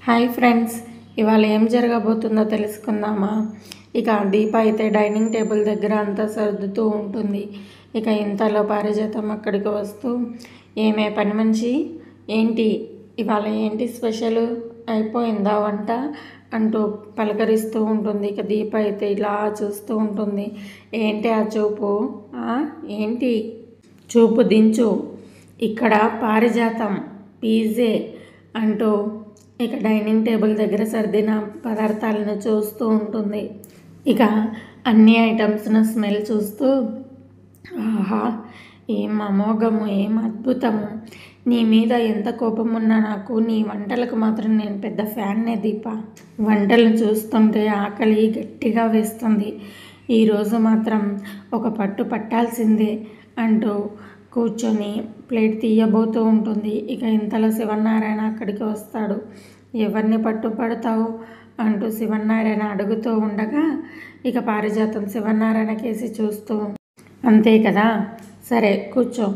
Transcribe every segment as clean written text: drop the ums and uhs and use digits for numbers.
Hi friends, ఇవాళ ఏం జరగబోతుందో తెలుసుకుందామా? ఇక దీప అయితే డైనింగ్ టేబుల్ దగ్గర అంతా సర్దుతూ ఉంటుంది. ఇక ఇంతలో పారిజాతం అక్కడికి వస్తూ, ఏమే పని మనిషి, ఏంటి ఇవాళ ఏంటి స్పెషల్, అయిపోయిందా వంట అంటూ పలకరిస్తూ ఉంటుంది. ఇక దీప అయితే ఇలా చూస్తూ ఉంటుంది. ఏంటి ఆ చూపు, ఏంటి చూపు దించు, ఇక్కడ పారిజాతం పీజే అంటూ ఇక డైనింగ్ టేబుల్ దగ్గర సర్దిన పదార్థాలను చూస్తూ ఉంటుంది. ఇక అన్ని ఐటమ్స్ను స్మెల్ చూస్తూ, ఆహా ఏం అమోఘము, ఏం అద్భుతము, నీ మీద ఎంత కోపం ఉన్నా నాకు నీ వంటలకు మాత్రం నేను పెద్ద ఫ్యాన్నే దీప. వంటలను చూస్తుంటే ఆకలి గట్టిగా వేస్తుంది. ఈరోజు మాత్రం ఒక పట్టు పట్టాల్సిందే అంటూ కూర్చొని ప్లేట్ తీయబోతూ ఉంటుంది. ఇక ఇంతలో శివనారాయణ అక్కడికి వస్తాడు. ఎవరిని పట్టుపడతావు అంటూ శివనారాయణ అడుగుతూ ఉండగా ఇక పారిజాతం శివనారాయణ కేసి చూస్తూ, అంతే కదా, సరే కూర్చో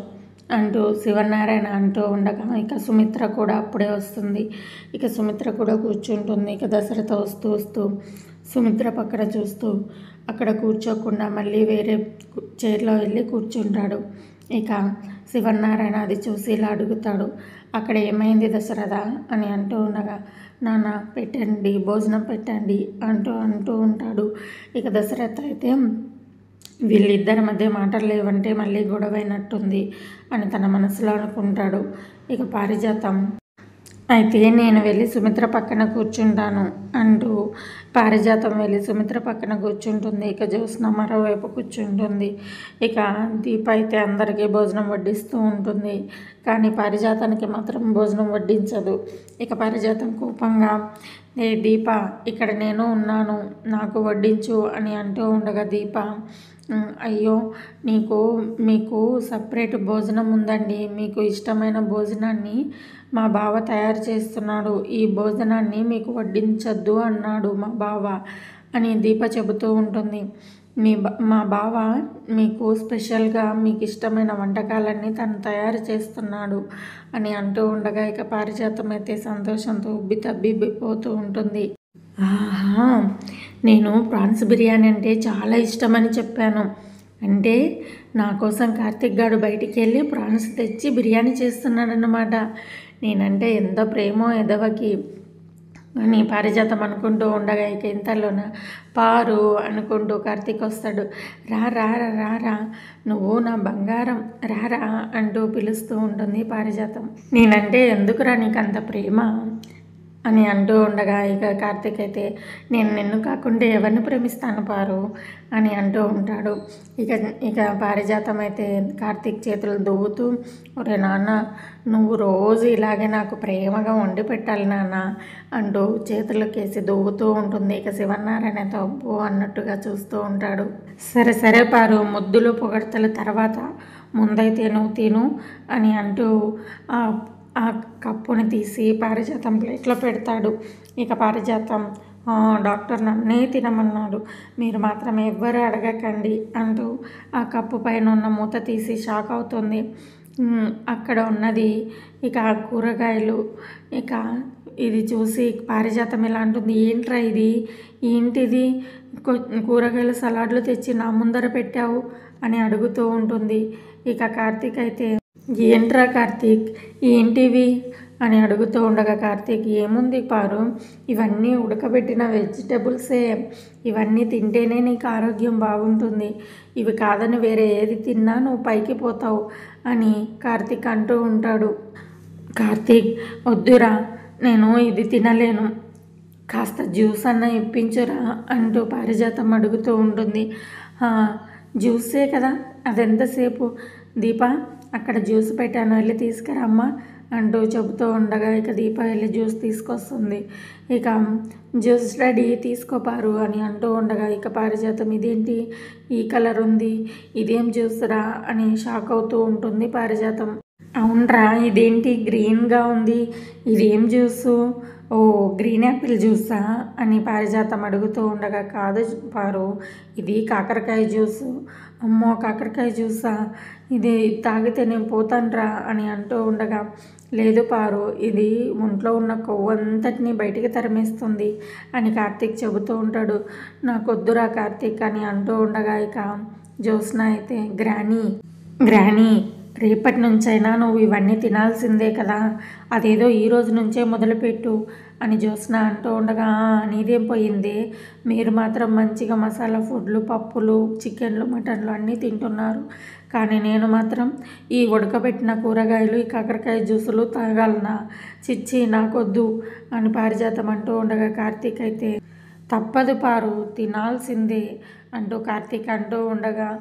అంటూ శివనారాయణ అంటూ ఉండగా ఇక సుమిత్ర కూడా అప్పుడే వస్తుంది. ఇక సుమిత్ర కూడా కూర్చుంటుంది. ఇక దశరథ వస్తూ వస్తూ సుమిత్ర పక్కన చూస్తూ అక్కడ కూర్చోకుండా మళ్ళీ వేరే చైర్లో వెళ్ళి కూర్చుంటాడు. ఇక శివనారాయణ అది చూసి ఇలా అడుగుతాడు, అక్కడ ఏమైంది దశరథ అని అంటూ ఉండగా, నాన్న పెట్టండి, భోజనం పెట్టండి అంటూ ఉంటాడు. ఇక దశరథ అయితే వీళ్ళిద్దరి మధ్య మాటలు లేవంటే మళ్ళీ గొడవైనట్టుంది అని తన మనసులో అనుకుంటాడు. ఇక పారిజాతం అయితే నేను వెళ్ళి సుమిత్ర పక్కన కూర్చుంటాను అంటూ పారిజాతం వెళ్ళి సుమిత్ర పక్కన కూర్చుంటుంది. ఇక జ్యోత్స్న మరోవైపు కూర్చుంటుంది. ఇక దీప అయితే అందరికీ భోజనం వడ్డిస్తూ ఉంటుంది. కానీ పారిజాతానికి మాత్రం భోజనం వడ్డించదు. ఇక పారిజాతం కోపంగా, ఏ దీప, ఇక్కడ నేను ఉన్నాను, నాకు వడ్డించు అని అంటూ ఉండగా దీప, అయ్యో మీకు సపరేట్ భోజనం ఉందండి, మీకు ఇష్టమైన భోజనాన్ని మా బావ తయారు చేస్తున్నాడు, ఈ భోజనాన్ని మీకు వడ్డించొద్దు అన్నాడు మా బావ అని దీప చెబుతూ ఉంటుంది. మా బావ మీకు స్పెషల్గా మీకు ఇష్టమైన వంటకాలన్నీ తను తయారు చేస్తున్నాడు అని అంటూ ఉండగా ఇక పారిజాతం అయితే సంతోషంతో ఉబ్బితబ్బిబ్బిపోతూ ఉంటుంది. ఆహా, నేను ప్రాన్స్ బిర్యానీ అంటే చాలా ఇష్టమని చెప్పాను, అంటే నా కోసం కార్తిక్ గారు బయటికి వెళ్ళి ప్రాన్స్ తెచ్చి బిర్యానీ చేస్తున్నాడన్నమాట. నేనంటే ఎంత ప్రేమో ఎదవకి అని పారిజాతం అనుకుంటూ ఉండగా ఇక ఇంతలోన పారు అనుకుంటూ కార్తీక్ వస్తాడు. రా నువ్వు నా బంగారం, రారా అంటూ పిలుస్తూ ఉంటుంది పారిజాతం. నేనంటే ఎందుకురా నీకు అంత ప్రేమ అని అంటూ ఉండగా ఇక కార్తీక్ అయితే, నేను నిన్ను కాకుండా ఎవరిని ప్రేమిస్తాను పారు అని అంటూ ఉంటాడు. ఇక పారిజాతం అయితే కార్తీక్ చేతులు దువ్వుతూ, ఒరే నాన్న, నువ్వు రోజు ఇలాగే నాకు ప్రేమగా వండి పెట్టాలి నాన్న అంటూ చేతులకేసి దువ్వుతూ ఉంటుంది. ఇక శివనారాయణ తప్పు అన్నట్టుగా చూస్తూ ఉంటాడు. సరే పారు, ముద్దులు పొగడ్తల తర్వాత ముందైతే నువ్వు తిను అని అంటూ ఆ కప్పుని తీసి పారిజాతం ప్లేట్లో పెడతాడు. ఇక పారిజాతం, డాక్టర్ నన్నే తినమన్నాడు, మీరు మాత్రం ఎవ్వరూ అడగకండి అంటూ ఆ కప్పు పైన ఉన్న మూత తీసి షాక్ అవుతుంది. అక్కడ ఉన్నది ఇక కూరగాయలు. ఇక ఇది చూసి పారిజాతం ఎలా అంటుంది, ఏంట్రా ఇది, ఏంటిది, కూరగాయల సలాడ్లు తెచ్చి నా ముందర పెట్టావు అని అడుగుతూ ఉంటుంది. ఇక కార్తీక్ అయితే, ఏంట్రా కార్తీక్, ఏంటివి అని అడుగుతూ ఉండగా కార్తీక్, ఏముంది పారు, ఇవన్నీ ఉడకబెట్టిన వెజిటబుల్సే, ఇవన్నీ తింటేనే నీకు ఆరోగ్యం బాగుంటుంది, ఇవి కాదని వేరే ఏది తిన్నా నువ్వు పైకి పోతావు అని కార్తీక్ అంటూ ఉంటాడు. కార్తీక్, వద్దురా, నేను ఇది తినలేను, కాస్త జ్యూస్ అన్న ఇప్పించురా అంటూ పారిజాతం అడుగుతూ ఉంటుంది. జ్యూసే కదా, అదెంతసేపు, దీప అక్కడ జ్యూస్ పెట్టాను, వెళ్ళి తీసుకురమ్మా అంటూ చెబుతూ ఉండగా ఇక దీప వెళ్ళి జ్యూస్ తీసుకొస్తుంది. ఇక జ్యూస్ రెడీ, తీసుకోపారు అని అంటూ ఉండగా ఇక పారిజాతం, ఇదేంటి ఈ కలర్ ఉంది, ఇదేం జ్యూస్ రా అని షాక్ అవుతూ ఉంటుంది పారిజాతం. అవునరా, ఇదేంటి గ్రీన్గా ఉంది, ఇదేం జ్యూసు, ఓ గ్రీన్ యాపిల్ జ్యూసా అని పారిజాతం అడుగుతూ ఉండగా, కాదు పారు, ఇది కాకరకాయ జ్యూసు. అమ్మో, కాకరకాయ జ్యూసా, ఇది తాగితే నేను పోతానురా అని అంటూ ఉండగా లేదు పారు, ఇది ఒంట్లో ఉన్న కొవ్వు అంతటినీ బయటికి తరిమేస్తుంది అని కార్తీక్ చెబుతూ ఉంటాడు. నాకొద్దురా కార్తీక్ అని అంటూ ఉండగా ఇక జ్యోత్స్న అయితే గ్రానీ రేపటి నుంచైనా నువ్వు ఇవన్నీ తినాల్సిందే కదా, అదేదో ఈ రోజు నుంచే మొదలుపెట్టు అని జ్యోత్స్న అంటూ ఉండగా, నీదేం పోయింది, మీరు మాత్రం మంచిగా మసాలా ఫుడ్లు, పప్పులు, చికెన్లు, మటన్లు అన్నీ తింటున్నారు, కానీ నేను మాత్రం ఈ ఉడకబెట్టిన కూరగాయలు, ఈ కాకరకాయ జ్యూసులు తాగాలనా, చిచ్చి నాకొద్దు అని పారిజాతం అంటూ ఉండగా కార్తీక్ అయితే తప్పదు పారు, తినాల్సిందే అంటూ కార్తీక్ అంటూ ఉండగా,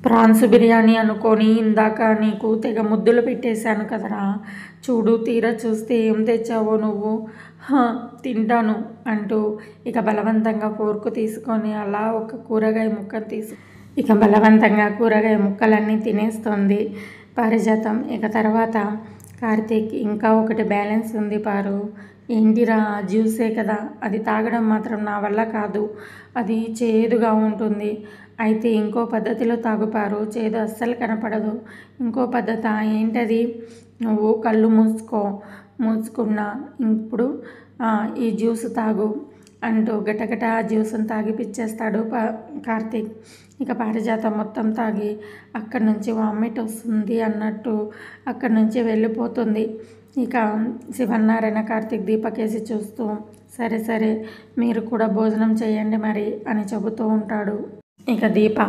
ప్రాన్స్ బిర్యానీ అనుకొని ఇందాక నీకు తెగ ముద్దులు పెట్టేశాను కదరా, చూడు తీరా చూస్తే ఏం తెచ్చావో నువ్వు, తింటాను అంటూ ఇక బలవంతంగా ఫోర్కు తీసుకొని అలా ఒక కూరగాయ ముక్కను ఇక బలవంతంగా కూరగాయ ముక్కలన్నీ తినేస్తుంది పారిజాతం. ఇక తర్వాత కార్తీక్, ఇంకా ఒకటి బ్యాలెన్స్ ఉంది పారు, ఏంటిరా, జ్యూసే కదా, అది తాగడం మాత్రం నా వల్ల కాదు, అది చేదుగా ఉంటుంది, అయితే ఇంకో పద్ధతిలో తాగుపారు, చేదు అస్సలు కనపడదు, ఇంకో పద్ధత ఏంటది, నువ్వు కళ్ళు మూసుకున్నా ఇప్పుడు ఈ జ్యూస్ తాగు అంటూ గటగట జ్యూస్ని తాగిపిచ్చేస్తాడు కార్తీక్. ఇక పారిజాతం మొత్తం తాగి అక్కడి నుంచి వామిట్ వస్తుంది అన్నట్టు అక్కడి నుంచి వెళ్ళిపోతుంది. ఇక శివన్నారాయణ కార్తీక్ దీపకేసి చూస్తూ, సరే సరే మీరు కూడా భోజనం చేయండి మరి అని చెబుతూ ఉంటాడు. ఇక దీప,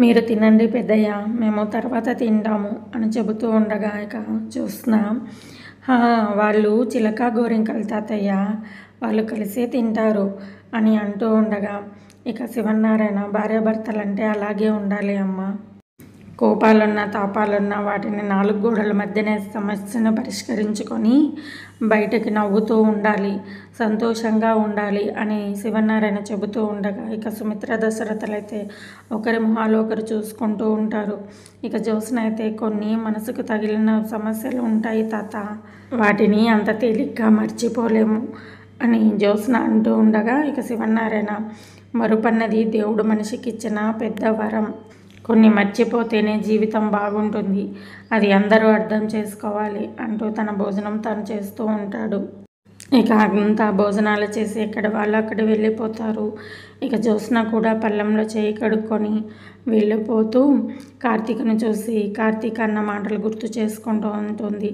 మీరు తినండి పెద్దయ్య, మేము తర్వాత తింటాము అని చెబుతూ ఉండగా ఇక చూస్తున్నా, వాళ్ళు చిలక గోరింకలు తాతయ్య, వాళ్ళు కలిసే తింటారు అని అంటూ ఉండగా ఇక శివన్నారాయణ, భార్యాభర్తలంటే అలాగే ఉండాలి అమ్మ, కోపాలున్నా తాపాలున్నా వాటిని 4 గోడల మధ్యనే సమస్యను పరిష్కరించుకొని బయటకి నవ్వుతూ ఉండాలి, సంతోషంగా ఉండాలి అని శివనారాయణ చెబుతూ ఉండగా ఇక సుమిత్ర దశరథలైతే ఒకరి మొహాలు ఒకరు చూసుకుంటూ ఉంటారు. ఇక జ్యోత్స్న అయితే, కొన్ని మనసుకు తగిలిన సమస్యలు ఉంటాయి తాత, వాటిని అంత తేలిగ్గా మర్చిపోలేము అని జ్యోత్స్న అంటూ ఉండగా ఇక శివనారాయణ, మరుపన్నది దేవుడు మనిషికి ఇచ్చిన పెద్ద వరం, కొన్ని మర్చిపోతేనే జీవితం బాగుంటుంది, అది అందరూ అర్థం చేసుకోవాలి అంటూ తన భోజనం తను చేస్తూ ఉంటాడు. ఇక అంతా భోజనాలు చేసి ఎక్కడ వాళ్ళు అక్కడ వెళ్ళిపోతారు. ఇక జ్యోత్స్న కూడా పళ్ళెంలో చేయి కడుక్కొని వెళ్ళిపోతూ కార్తీక్ను చూసి కార్తీక్ అన్న మాటలు గుర్తు చేసుకుంటూ ఉంటుంది.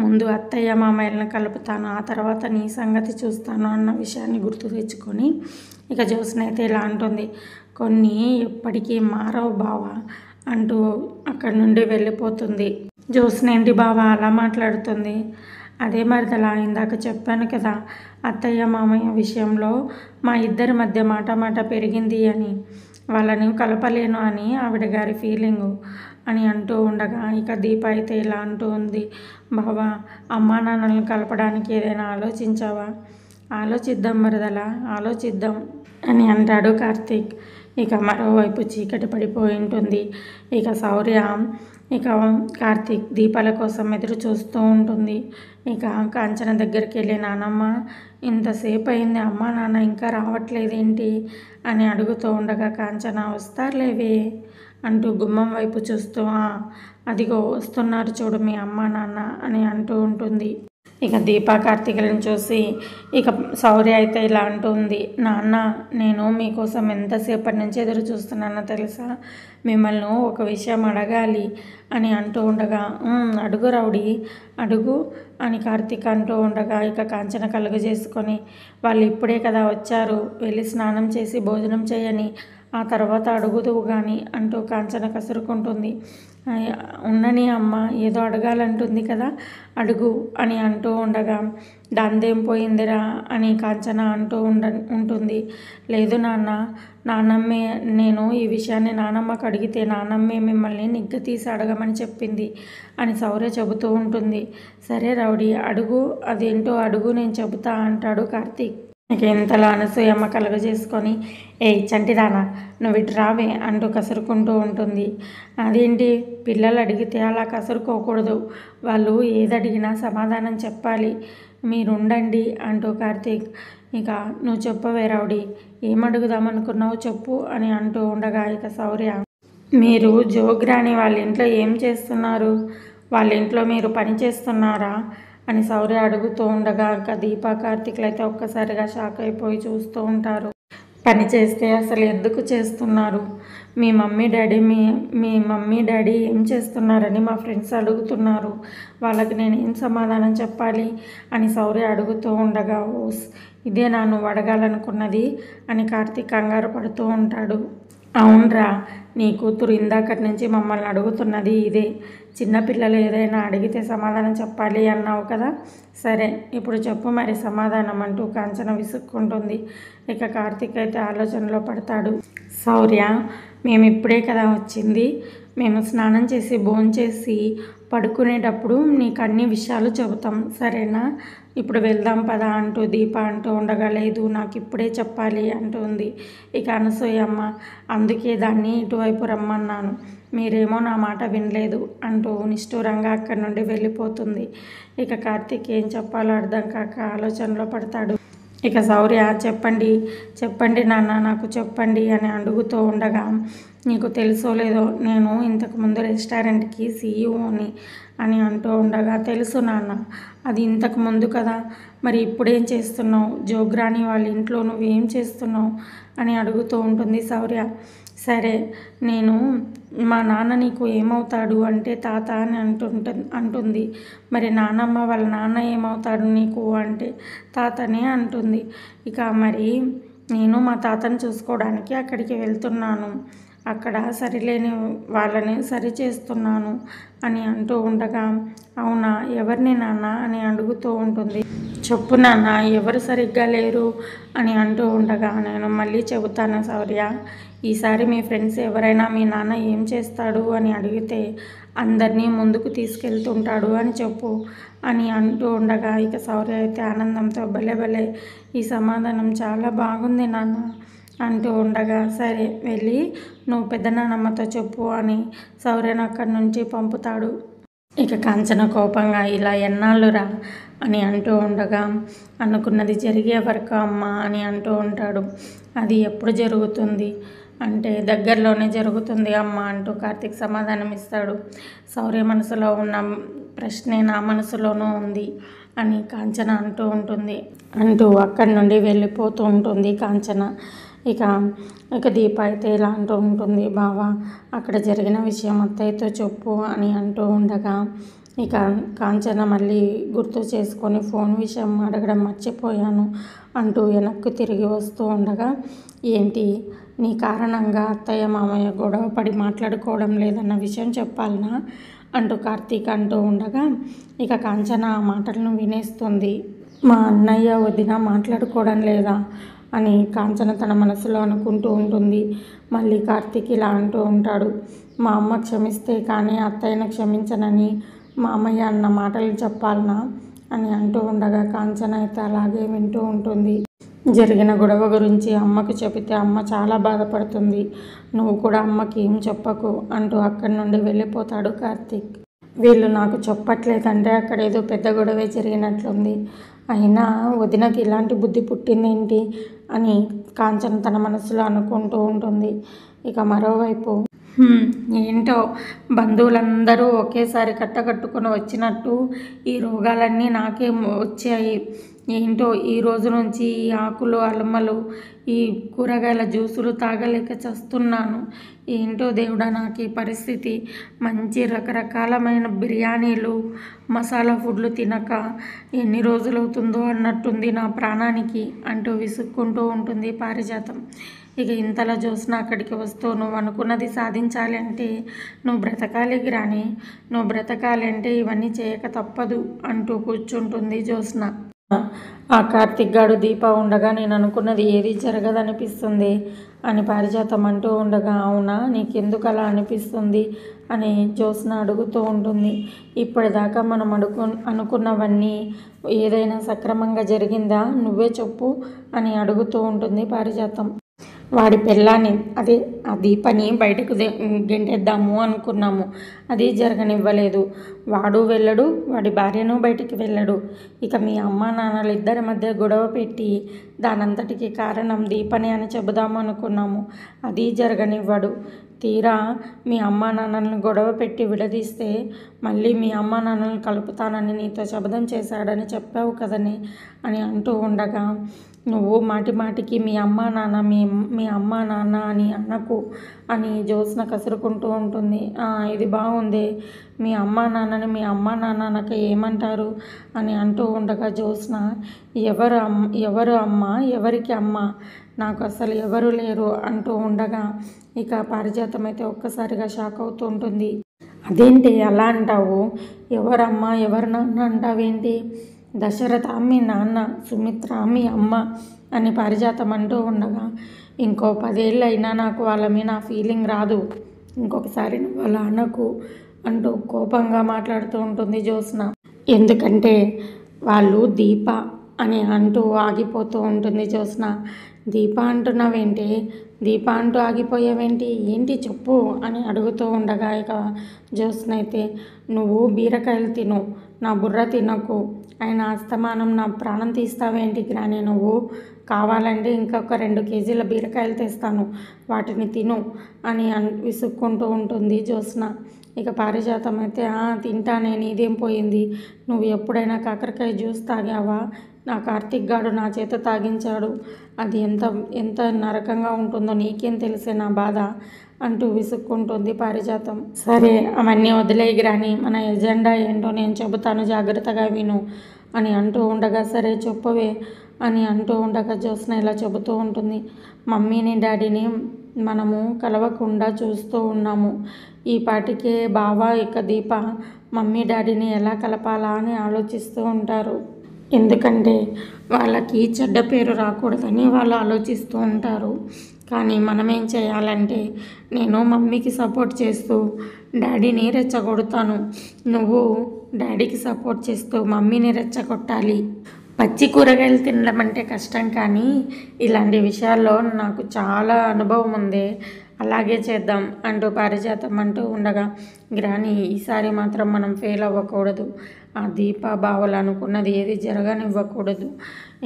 ముందు అత్తయ్య మామయ్యలను కలుపుతాను, ఆ తర్వాత నీ సంగతి చూస్తాను అన్న విషయాన్ని గుర్తు తెచ్చుకొని ఇక జ్యోత్స్న అయితే ఇలా అంటుంది, కొన్ని ఎప్పటికీ మారవు బావా అంటూ అక్కడి నుండి వెళ్ళిపోతుంది. జ్యోత్స్న, ఏంటి బావా అలా మాట్లాడుతుంది, అదే మరిదలా ఇందాక చెప్పాను కదా, అత్తయ్య మామయ్య విషయంలో మా ఇద్దరి మధ్య మాట పెరిగింది అని, వాళ్ళని కలపలేను అని ఆవిడ గారి ఫీలింగు అని అంటూ ఉండగా ఇక దీప అయితే ఇలా అంటూ ఉంది, బావా అమ్మా నాన్నలను కలపడానికి ఏదైనా ఆలోచించావా, ఆలోచిద్దాం మరదలా, ఆలోచిద్దాం అని అంటాడు కార్తీక్. ఇక మరోవైపు చీకటి పడిపోయి ఉంటుంది. ఇక శౌర్య ఇక కార్తీక్ దీపాల కోసం ఎదురు చూస్తూ ఉంటుంది. ఇక కాంచన దగ్గరికి వెళ్ళి, నానమ్మ ఇంతసేపు అయింది, అమ్మ నాన్న ఇంకా రావట్లేదేంటి అని అడుగుతూ ఉండగా కాంచన, వస్తారులేవే అంటూ గుమ్మం వైపు చూస్తూ, అదిగో వస్తున్నారు చూడు మీ అమ్మ నాన్న అని అంటూ ఉంటుంది. ఇక దీపా కార్తీకులను చూసి ఇక శౌర్య అయితే ఇలా అంటుంది, నాన్న నేను మీకోసం ఎంతసేపటి నుంచి ఎదురు చూస్తున్నానో తెలుసా, మిమ్మల్ని ఒక విషయం అడగాలి అని అంటూ ఉండగా, అడుగు రౌడీ అడుగు అని కార్తీక్ అంటూ ఉండగా ఇక కాంచన కలుగు చేసుకొని, వాళ్ళు ఇప్పుడే కదా వచ్చారు, వెళ్ళి స్నానం చేసి భోజనం చేయని, ఆ తర్వాత అడుగుదువు కానీ అంటూ కాంచన కసురుకుంటుంది. ఉండని అమ్మ, ఏదో అడగాలంటుంది కదా, అడుగు అని అంటూ ఉండగా, దాందేం పోయిందిరా అని కాంచన అంటూ ఉంటుంది. లేదు నాన్నమ్మే, నేను ఈ విషయాన్ని నానమ్మకు అడిగితే నానమ్మే మిమ్మల్ని నిగ్గతీసి అడగమని చెప్పింది అని శౌర్య చెబుతూ ఉంటుంది. సరే రౌడీ అడుగు, అదేంటో అడుగు, నేను చెబుతా అంటాడు కార్తీక్. ఇక ఇంతలో అనసూయమ్మ కలుగజేసుకొని, చంటిదానా నువ్వు ఇటు రావే అంటూ కసురుకుంటూ ఉంటుంది. అదేంటి, పిల్లలు అడిగితే అలా కసురుకోకూడదు, వాళ్ళు ఏదడిగినా సమాధానం చెప్పాలి, మీరుండండి అంటూ కార్తీక్, ఇక నువ్వు చెప్పవే రౌడీ, ఏమడుగుదామనుకున్నావు చెప్పు అని అంటూ ఉండగా ఇక శౌర్య, మీరు జోగ్రాని వాళ్ళ ఇంట్లో ఏం చేస్తున్నారు, వాళ్ళ ఇంట్లో మీరు పని చేస్తున్నారా అని శౌర్య అడుగుతూ ఉండగా ఇంకా దీప కార్తీక్లు అయితే ఒక్కసారిగా షాక్ అయిపోయి చూస్తూ ఉంటారు. పని చేస్తే అసలు ఎందుకు చేస్తున్నారు, మీ మమ్మీ డాడీ ఏం చేస్తున్నారని మా ఫ్రెండ్స్ అడుగుతున్నారు, వాళ్ళకి నేను ఏం సమాధానం చెప్పాలి అని శౌర్య అడుగుతూ ఉండగా, ఓస్ ఇదే నువ్వు అడగాలనుకున్నది అని కార్తీక్ కంగారు పడుతూ ఉంటాడు. అవునరా, నీ కూతురు ఇందాకటి నుంచి మమ్మల్ని అడుగుతున్నది ఇదే. చిన్నపిల్లలు ఏదైనా అడిగితే సమాధానం చెప్పాలి అన్నావు కదా, సరే ఇప్పుడు చెప్పు మరి సమాధానం అంటూ కాంచన విసుక్కుంటుంది. ఇక కార్తీక్ అయితే ఆలోచనలో పడతాడు. శౌర్య, మేము ఇప్పుడే కదా వచ్చింది, మేము స్నానం చేసి భోంచేసి పడుకునేటప్పుడు నీకు అన్ని విషయాలు చెబుతాం, సరేనా? ఇప్పుడు వెళ్దాం పదా అంటూ దీప అంటూ ఉండగా, లేదు నాకు ఇప్పుడే చెప్పాలి అంటుంది. ఇక అనసూయమ్మ, అందుకే దాన్ని ఇటువైపు రమ్మన్నాను, మీరేమో నా మాట వినలేదు అంటూ నిష్ఠూరంగా అక్కడి నుండి వెళ్ళిపోతుంది. ఇక కార్తీక్ ఏం చెప్పాలో అర్థం కాక ఆలోచనలో పడతాడు. ఇక శౌర్య, చెప్పండి నాన్న, నాకు చెప్పండి అని అడుగుతూ ఉండగా, నీకు తెలుసో లేదో నేను ఇంతకుముందు రెస్టారెంట్కి సీఈఓని అని అంటూ ఉండగా, తెలుసు నాన్న, అది ఇంతకు ముందు కదా, మరి ఇప్పుడేం చేస్తున్నావు, జోగ్రాని వాళ్ళ ఇంట్లో నువ్వేం చేస్తున్నావు అని అడుగుతూ ఉంటుంది శౌర్య. సరే, నేను మా నాన్న నీకు ఏమవుతాడు అంటే తాత అని అంటుంది. మరి నాన్నమ్మ వాళ్ళ నాన్న ఏమవుతాడు నీకు అంటే తాతనే అంటుంది. ఇక మరి నేను మా తాతను చూసుకోవడానికి అక్కడికి వెళ్తున్నాను, అక్కడ సరిలేని వాళ్ళని సరి చేస్తున్నాను అని అంటూ ఉండగా, అవునా, ఎవరిని నాన్న అని అడుగుతూ ఉంటుంది. చెప్పు నాన్న, ఎవరు సరిగ్గా లేరు అని అంటూ ఉండగా, నేను మళ్ళీ చెబుతాను శౌర్య, ఈసారి మీ ఫ్రెండ్స్ ఎవరైనా మీ నాన్న ఏం చేస్తాడు అని అడిగితే అందరినీ ముందుకు తీసుకెళ్తుంటాడు అని చెప్పు అని అంటూ ఉండగా, ఇక శౌర్య అయితే ఆనందంతో భలే ఈ సమాధానం చాలా బాగుంది నాన్న అంటూ ఉండగా, సరే వెళ్ళి నువ్వు పెద్దనాన్నమ్మతో చెప్పు అని శౌర్యను అక్కడి నుంచి పంపుతాడు. ఇక కాంచన కోపంగా, ఇలా ఎన్నాళ్ళురా అని అంటూ ఉండగా, అనుకున్నది జరిగే వరకు అమ్మ అని అంటూ ఉంటాడు. అది ఎప్పుడు జరుగుతుంది అంటే దగ్గరలోనే జరుగుతుంది అమ్మ అంటూ కార్తీక్ సమాధానం ఇస్తాడు. శౌర్య మనసులో ఉన్న ప్రశ్నే నా మనసులోనూ ఉంది అని కాంచన అంటూ ఉంటుంది. అక్కడి నుండి వెళ్ళిపోతూ ఉంటుంది కాంచన. ఇక దీప అయితే ఇలా అంటూ ఉంటుంది, బావా అక్కడ జరిగిన విషయం అత్తయ్యతో చెప్పు అని అంటూ ఉండగా, ఇక కాంచన మళ్ళీ గుర్తు చేసుకొని ఫోన్ విషయం అడగడం మర్చిపోయాను అంటూ వెనక్కి తిరిగి వస్తూ ఉండగా, ఏంటి నీ కారణంగా అత్తయ్య మామయ్య గొడవ పడి మాట్లాడుకోవడం లేదన్న విషయం చెప్పాలనా అంటూ కార్తీక్ అంటూ ఉండగా, ఇక కాంచన ఆ మాటలను వినేస్తుంది. మా అన్నయ్య వదిన మాట్లాడుకోవడం లేదా అని కాంచన తన మనసులో అనుకుంటూ ఉంటుంది. మళ్ళీ కార్తీక్ ఇలా అంటూ ఉంటాడు, మా అమ్మ క్షమిస్తే కానీ అత్తయ్యను క్షమించనని మామయ్య అన్న మాటలు చెప్పాలనా అని అంటూ ఉండగా, కాంచన అయితే అలాగే వింటూ ఉంటుంది. జరిగిన గొడవ గురించి అమ్మకు చెబితే అమ్మ చాలా బాధపడుతుంది, నువ్వు కూడా అమ్మకి ఏం చెప్పకు అంటూ అక్కడి నుండి వెళ్ళిపోతాడు కార్తీక్. వీళ్ళు నాకు చెప్పట్లేదంటే అక్కడ ఏదో పెద్ద గొడవే జరిగినట్లుంది, అయినా వదినకి ఇలాంటి బుద్ధి పుట్టిందేంటి అని కాంచన తన మనసులో అనుకుంటూ ఉంటుంది. ఇక మరోవైపు ఏంటో బంధువులందరూ ఒకేసారి కట్టకట్టుకొని వచ్చినట్టు ఈ రోగాలన్నీ నాకే వచ్చాయి. ఏంటో ఈ రోజు నుంచి ఈ ఆకులు అలమలు ఈ కూరగాయల జ్యూసులు తాగలేక చస్తున్నాను. ఏంటో దేవుడా నాకు ఈ పరిస్థితి, మంచి రకరకాలమైన బిర్యానీలు మసాలా ఫుడ్లు తినక ఎన్ని రోజులవుతుందో అన్నట్టుంది నా ప్రాణానికి అంటూ విసుక్కుంటూ ఉంటుంది పారిజాతం. ఇక ఇంతలో జ్యోత్స్న అక్కడికి వస్తూ, నువ్వు అనుకున్నది సాధించాలి అంటే నువ్వు బ్రతకాలి గ్రాని, నువ్వు బ్రతకాలి అంటే ఇవన్నీ చేయక తప్పదు అంటూ కూర్చుంటుంది జ్యోత్స్న. ఆ కార్తీక్ గాడు దీప ఉండగా నేను అనుకున్నది ఏది జరగదనిపిస్తుంది అని పారిజాతం అంటూ ఉండగా, అవునా నీకెందుకు అలా అనిపిస్తుంది అని జ్యోత్స్న అడుగుతూ ఉంటుంది. ఇప్పటిదాకా మనం అనుకున్నవన్నీ ఏదైనా సక్రమంగా జరిగిందా నువ్వే చెప్పు అని అడుగుతూ ఉంటుంది పారిజాతం. వాడి పెళ్ళాన్ని అదే ఆ దీపని బయటకు గెంటేద్దాము అనుకున్నాము, అది జరగనివ్వలేదు. వాడు వెళ్ళడు, వాడి భార్యను బయటికి వెళ్ళడు. ఇక మీ అమ్మ నాన్నలు ఇద్దరి మధ్య గొడవ పెట్టి దానంతటికి కారణం దీపని అని చెబుదాము అనుకున్నాము, అది జరగనివ్వడు. తీరా మీ అమ్మా నాన్నలను గొడవ పెట్టి విడదీస్తే మళ్ళీ మీ అమ్మా నాన్నలను కలుపుతానని నీతో శపథం చేశాడని చెప్పావు కదని అని అంటూ ఉండగా, నువ్వు మాటి మాటికి మీ అమ్మా నాన్న మీ అమ్మా నాన్న అని అనకు అని జ్యోత్స్న కసురుకుంటూ ఉంటుంది. ఇది బాగుంది, మీ అమ్మా నాన్నని మీ అమ్మా నాన్న అనక ఏమంటారు అని అంటూ ఉండగా జ్యోత్స్న, ఎవరు అమ్మ, ఎవరికి అమ్మ, నాకు అసలు ఎవరు లేరు అంటూ ఉండగా ఇక పారిజాతం అయితే ఒక్కసారిగా షాక్ అవుతూ ఉంటుంది. అదేంటి అలా అంటావు, ఎవరమ్మ ఎవరు నాన్న అంటావేంటి, దశరథ మీ నాన్న, సుమిత్ర మీ అమ్మ అని పారిజాతం అంటూ ఉండగా, ఇంకో 10 ఏళ్ళు అయినా నాకు వాళ్ళ మీద నా ఫీలింగ్ రాదు, ఇంకొకసారి నువ్వు అలా అనకు అంటూ కోపంగా మాట్లాడుతూ ఉంటుంది జ్యోత్స్న. ఎందుకంటే వాళ్ళు దీప అని అంటూ ఆగిపోతూ ఉంటుంది జ్యోత్స్న. దీప అంటున్నావేంటి, దీప అంటూ ఆగిపోయావేంటి, ఏంటి చెప్పు అని అడుగుతూ ఉండగా ఇక జ్యోత్స్న అయితే, నువ్వు బీరకాయలు తిను, నా బుర్ర తినకు, ఆయన అస్తమానం నా ప్రాణం తీస్తావేంటి గ్రాని, నువ్వు కావాలంటే ఇంకొక 2 కేజీల బీరకాయలు తెస్తాను, వాటిని తిను అని విసుక్కుంటూ ఉంటుంది జ్యోత్స్న. ఇక పారిజాతం అయితే, తింటానే, నీదేం పోయింది, నువ్వు ఎప్పుడైనా కాకరకాయ జ్యూస్ తాగావా, నా కార్తీక్ గాడు నా చేత తాగించాడు, అది ఎంత నరకంగా ఉంటుందో నీకేం తెలిసే నా బాధ అంటూ విసుక్కుంటుంది పారిజాతం. సరే అవన్నీ వదిలేయి గ్రాని, మన ఎజెండా ఏంటో నేను చెబుతాను, జాగ్రత్తగా విను అని అంటూ ఉండగా, సరే చెప్పవే అని అంటూ ఉండగా జ్యోత్స్న ఇలా చెబుతూ ఉంటుంది. మమ్మీని డాడీని మనము కలవకుండా చూస్తూ ఉన్నాము, ఈ పాటికే బావ ఇక దీప మమ్మీ డాడీని ఎలా కలపాలా అని ఆలోచిస్తూ ఉంటారు. ఎందుకంటే వాళ్ళకి చెడ్డ పేరు రాకూడదని వాళ్ళు ఆలోచిస్తూ ఉంటారు. కానీ మనమేం చేయాలంటే, నేను మమ్మీకి సపోర్ట్ చేస్తూ డాడీని రెచ్చగొడతాను, నువ్వు డాడీకి సపోర్ట్ చేస్తూ మమ్మీని రెచ్చగొట్టాలి. పచ్చి కూరగాయలు తినడం అంటే కష్టం, కానీ ఇలాంటి విషయాల్లో నాకు చాలా అనుభవం ఉంది, అలాగే చేద్దాం అంటూ పారిజాతం అంటూ ఉండగా, గ్రాని ఈసారి మాత్రం మనం ఫెయిల్ అవ్వకూడదు, ఆ దీప బావలు అనుకున్నది ఏది జరగనివ్వకూడదు,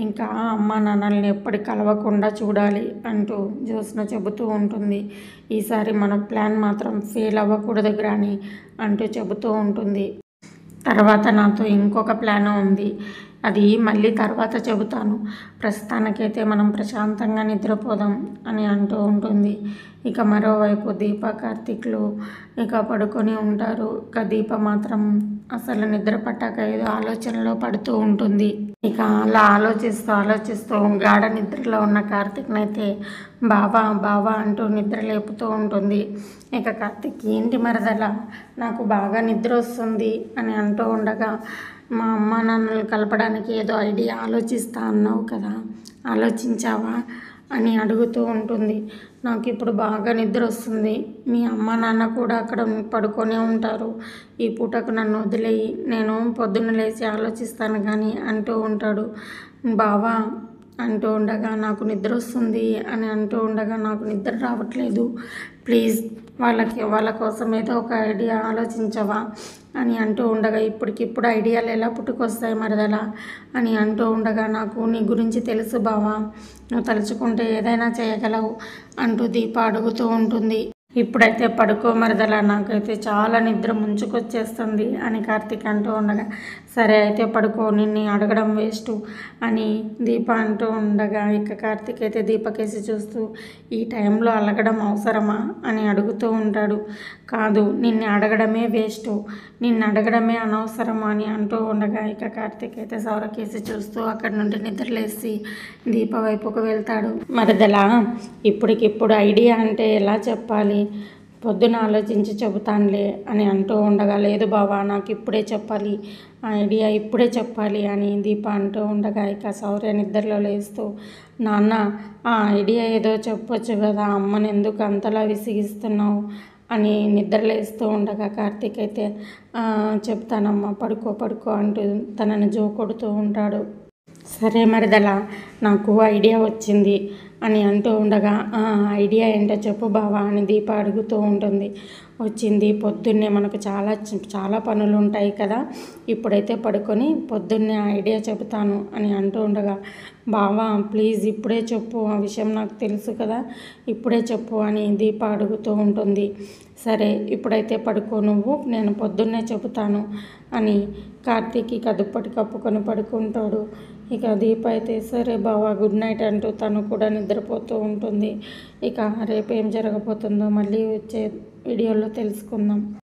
ఇంకా అమ్మా నాన్నల్ని ఎప్పటి కలవకుండా చూడాలి అంటూ జ్యోత్స్న చెబుతూ ఉంటుంది. ఈసారి మన ప్లాన్ మాత్రం ఫెయిల్ అవ్వకూడదు గ్రాని అంటూ చెబుతూ ఉంటుంది. తర్వాత నాతో ఇంకొక ప్లాన్ ఉంది, అది మళ్ళీ తర్వాత చెబుతాను, ప్రస్తుతానికైతే మనం ప్రశాంతంగా నిద్రపోదాం అని అంటూ ఉంటుంది. ఇక మరోవైపు దీప కార్తీక్లు ఇక పడుకొని ఉంటారు. ఇక దీప మాత్రం అసలు నిద్ర పట్టాక ఏదో ఆలోచనలో పడుతూ ఉంటుంది. ఇక అలా ఆలోచిస్తూ గాఢ నిద్రలో ఉన్న కార్తీక్నైతే బావా అంటూ నిద్ర లేపుతూ ఉంటుంది. ఇక కార్తీక్, ఏంటి మరదలా, నాకు బాగా నిద్ర వస్తుంది అని అంటూ ఉండగా, మా అమ్మ నాన్నలు కలపడానికి ఏదో ఐడియా ఆలోచిస్తా అన్నావు కదా, ఆలోచించావా అని అడుగుతూ ఉంటుంది. నాకు ఇప్పుడు బాగా నిద్ర వస్తుంది, మీ అమ్మ నాన్న కూడా అక్కడ పడుకొనే ఉంటారు, ఈ పూటకు నన్ను వదిలేయి, నేను పొద్దున్న లేచి ఆలోచిస్తాను కానీ అంటూ ఉంటాడు. బావా అంటూ ఉండగా, నాకు నిద్ర వస్తుంది అని అంటూ ఉండగా, నాకు నిద్ర రావట్లేదు, ప్లీజ్ వాళ్ళ కోసం ఏదో ఒక ఐడియా ఆలోచించవా అని అంటూ ఉండగా, ఇప్పటికిప్పుడు ఐడియాలు ఎలా పుట్టుకొస్తాయి మరదలా అని అంటూ ఉండగా, నాకు నీ గురించి తెలుసు బావా, నువ్వు తలుచుకుంటే ఏదైనా చేయగలవు అంటూ దీప అడుగుతూ ఉంటుంది. ఇప్పుడైతే పడుకో మరదలా, నాకైతే చాలా నిద్ర ముంచుకొచ్చేస్తుంది అని కార్తీక్ అంటూ ఉండగా, సరే అయితే పడుకో, నిన్ను అడగడం వేస్ట్ అని దీప అంటూ ఉండగా, ఇక కార్తీక్ అయితే దీపకేసి చూస్తూ, ఈ టైంలో అలగడం అవసరమా అని అడుగుతూ ఉంటాడు. కాదు, నిన్ను అడగడమే వేస్ట్, నిన్ను అడగడమే అనవసరం అని అంటూ ఉండగా, ఇక కార్తీక్ అయితే సౌరకేసి చూస్తూ అక్కడి నుండి నిద్రలేసి దీప వైపుకు వెళ్తాడు. మరదలా, ఇప్పటికిప్పుడు ఐడియా అంటే ఎలా చెప్పాలి, పొద్దున ఆలోచించి చెబుతానులే అని అంటూ ఉండగా, లేదు బావా, నాకు ఇప్పుడే చెప్పాలి, ఆ ఐడియా ఇప్పుడే చెప్పాలి అని దీప అంటూ ఉండగా, ఇక శౌర్య నిద్రలో లేస్తూ, నాన్న ఆ ఐడియా ఏదో చెప్పొచ్చు కదా, అమ్మని ఎందుకు అంతలా విసిగిస్తున్నావు అని నిద్రలేస్తూ ఉండగా, కార్తీక్ అయితే చెప్తానమ్మా, పడుకో అంటూ తనని జోకొడుతూ ఉంటాడు. సరే మరదలా, నాకు ఐడియా వచ్చింది, అని అంటూ ఉండగా ఐడియా ఏంటో చెప్పు బావా అని దీప అడుగుతూ ఉంటుంది. వచ్చింది పొద్దున్నే మనకు చాలా పనులు ఉంటాయి కదా, ఇప్పుడైతే పడుకొని పొద్దున్నే ఐడియా చెబుతాను అని అంటూ ఉండగా, బావా ప్లీజ్ ఇప్పుడే చెప్పు, ఆ విషయం నాకు తెలుసు కదా, ఇప్పుడే చెప్పు అని దీప అడుగుతూ ఉంటుంది. సరే ఇప్పుడైతే పడుకో నువ్వు, నేను పొద్దున్నే చెబుతాను అని కార్తీక్ ఇక దుప్పటి కప్పుకొని పడుకుంటాడు. ఇక దీప అయితే సరే బావా గుడ్ నైట్ అంటూ తను కూడా నిద్రపోతూ ఉంటుంది. ఇక రేపు ఏం జరగబోతుందో మళ్ళీ వచ్చే వీడియోలో తెలుసుకుందాం.